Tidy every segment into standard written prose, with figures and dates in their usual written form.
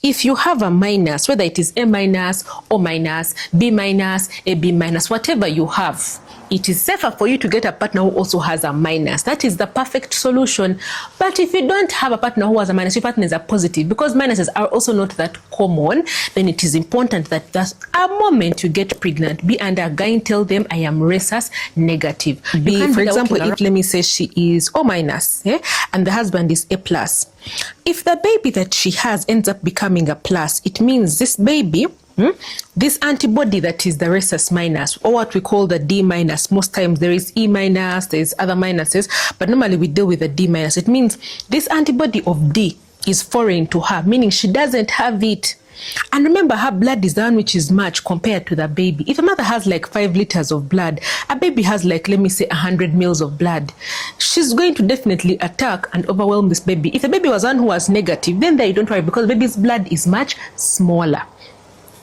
if you have a minus, whether it is A minus, O minus, B minus, A B minus, whatever you have, it is safer for you to get a partner who also has a minus. That is the perfect solution. But if you don't have a partner who has a minus, your partner is a positive, because minuses are also not that common, then it is important that a moment you get pregnant, be under a guide, tell them I am Rhesus negative. For example, if let me say she is O minus, and the husband is A plus. If the baby that she has ends up becoming a plus, it means this baby, this antibody that is the Rhesus minus, or what we call the D minus, most times there is E minus, there is other minuses, but normally we deal with the D minus. It means this antibody of D is foreign to her, meaning she doesn't have it. And remember, her blood is the one which is much compared to the baby. If a mother has like 5 liters of blood, a baby has like, let me say, 100 mils of blood, she's going to definitely attack and overwhelm this baby. If the baby was one who was negative, then there you don't worry, because the baby's blood is much smaller.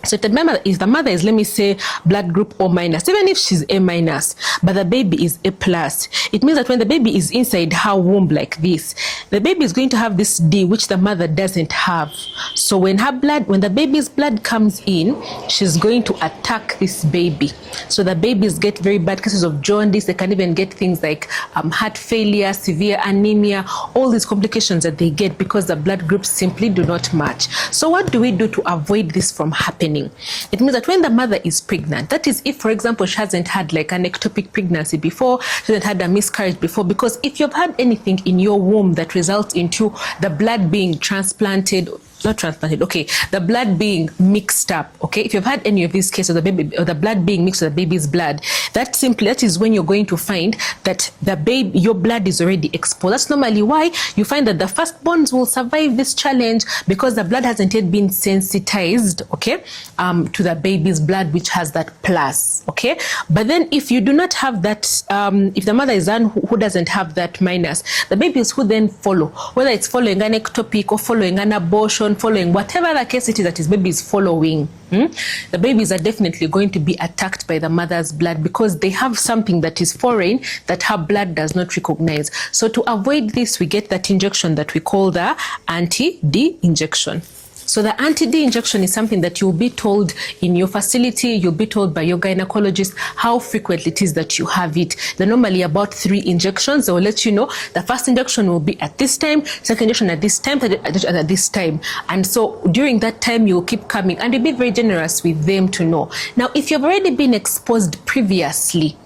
So if the mother is, let me say, blood group O minus, even if she's A minus, but the baby is A plus, it means that when the baby is inside her womb like this, the baby is going to have this D, which the mother doesn't have. So when the baby's blood comes in, she's going to attack this baby. So the babies get very bad cases of jaundice. They can even get things like heart failure, severe anemia, all these complications that they get because the blood groups simply do not match. So what do we do to avoid this from happening? It means that when the mother is pregnant, that is if, for example, she hasn't had like an ectopic pregnancy before, she hasn't had a miscarriage before, because if you've had anything in your womb that results into the blood being the blood being mixed up, if you've had any of these cases, the blood being mixed with the baby's blood, that is when you're going to find that your blood is already exposed. That's normally why you find that the firstborns will survive this challenge, because the blood hasn't yet been sensitized, to the baby's blood, which has that plus, But then if you do not have that, if the mother is one who doesn't have that minus, the babies who then follow, whether it's following an ectopic or following an abortion, following whatever the case it is that his baby is following, the babies are definitely going to be attacked by the mother's blood, because they have something that is foreign that her blood does not recognize. So to avoid this, we get that injection that we call the anti-D injection. So the anti-D injection is something that you'll be told in your facility, you'll be told by your gynecologist how frequent it is that you have it. They're normally about 3 injections. They will let you know the first injection will be at this time, second injection at this time, third at this time. And so during that time, you'll keep coming, and you'll be very generous with them to know. Now, if you've already been exposed previously,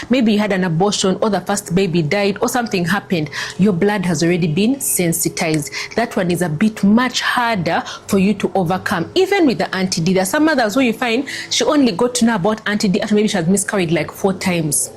maybe you had an abortion, or the first baby died, or something happened, your blood has already been sensitized. That one is a bit much harder for you to overcome. Even with the anti-D, there are some mothers who you find she only got to know about anti-D after maybe she has miscarried like 4 times.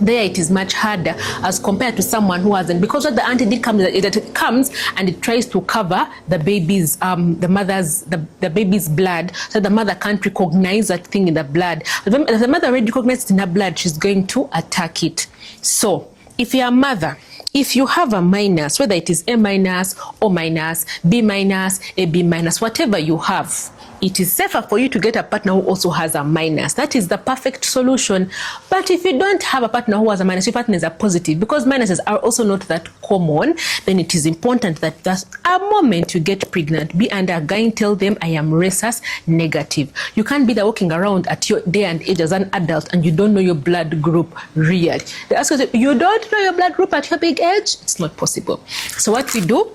There it is much harder as compared to someone who hasn't, because what the anti-D comes, it comes and it tries to cover the baby's, the baby's blood, so the mother can't recognize that thing in the blood. If the mother already recognizes it in her blood, she's going to attack it. So if you're a mother, if you have a minus, whether it is A minus, O minus, B minus, A B minus, whatever you have, it is safer for you to get a partner who also has a minus. That is the perfect solution. But if you don't have a partner who has a minus, your partner is a positive, because minuses are also not that common, then it is important that a moment you get pregnant, be under a guide, tell them I am Rhesus negative. You can't be there walking around at your day and age as an adult and you don't know your blood group really. They ask you, you don't know your blood group at your big age? It's not possible. So what we do,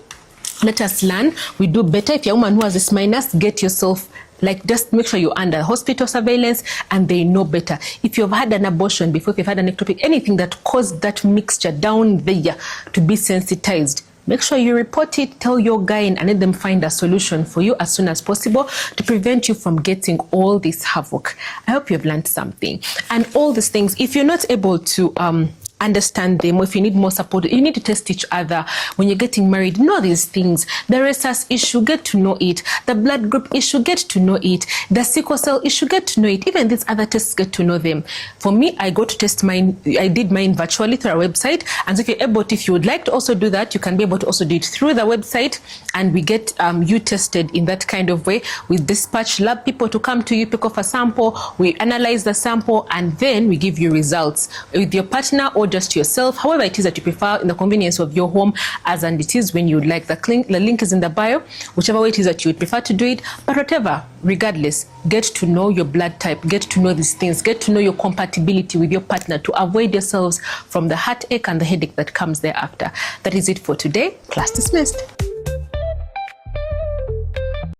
let us learn. We do better. If you're a woman who has this minus, get yourself, just make sure you're under hospital surveillance and they know better. If you've had an abortion before, if you've had an ectopic, anything that caused that mixture down there to be sensitized, make sure you report it, tell your gyne, and let them find a solution for you as soon as possible to prevent you from getting all this havoc. I hope you've learned something. And all these things, if you're not able to understand them, or if you need more support, you need to test each other. When you're getting married, know these things. The Rhesus issue, get to know it. The blood group issue, get to know it. The sickle cell issue, get to know it. Even these other tests, get to know them. For me, I got to test mine. I did mine virtually through our website. And so if you would like to also do that, you can be able to also do it through the website. And we get you tested in that kind of way. We dispatch lab people to come to you, pick off a sample. We analyze the sample, and then we give you results. With your partner or just yourself, however it is that you prefer, in the convenience of your home, as and it is when you like. The link is in the bio, whichever way it is that you would prefer to do it. But whatever, regardless, get to know your blood type, get to know these things, get to know your compatibility with your partner to avoid yourselves from the heartache and the headache that comes thereafter. That is it for today. Class dismissed.